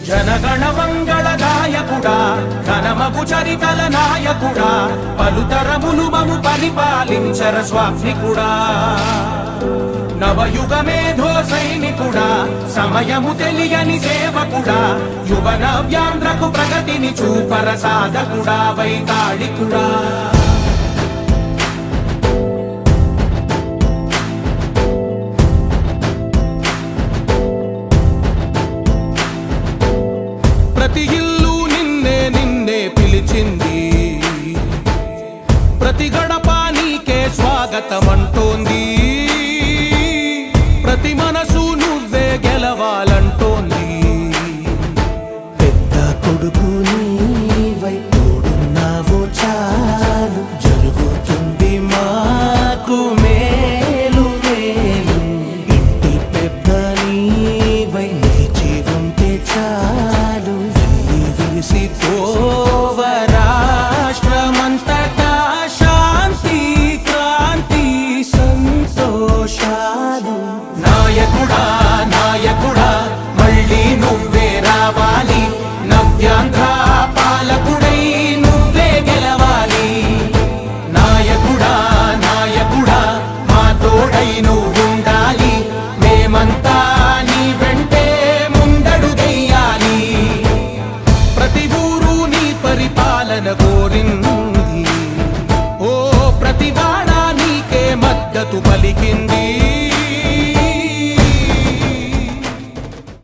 జనగణ మంగళ గాయకుడా ఘనమగు చరితల నాయకుడా పలుతరములు మము పరిపాలించర స్వామికుడా నవయుగ మేధో సైనికుడా సమయము తెలియని సేవకుడా యువ నవ్యాంధ్రకు ప్రగతిని చూపర సాధకుడా వైతాళికుడా ప్రతి ఇల్లు నిన్నే నిన్నే పిలిచింది ప్రతి గడప నీకే స్వాగతమంటోంది ప్రతి మనసు నువ్వే గెలవాలంటోంది పెద్ద కొడుకు నీవై తోడున్నావు చాలు జరుగుతుంది మాకు మేలు మేలు ఇంటి పెద్ద నీవై నిలిచి ఉంటే చాలు వెలిసి పోవ రాష్ట్రమంతటా శాంతి క్రాంతి సంతోషాలు నాయకుడా నాయకుడా మళ్ళీ నువ్వే రావాలి నవ్యాంధ్ర పాలకుడై నువ్వే గెలవాలి నాయకుడా నాయకుడా మా తోడై నువ్వుండాలి మేమంతా నీ వెంటే ముందడుగెయ్యాలి ప్రతి ఊరు నీ పరిపాలన కోరింది ఓ ప్రతి వాడ నీకే మద్దతు పలికింది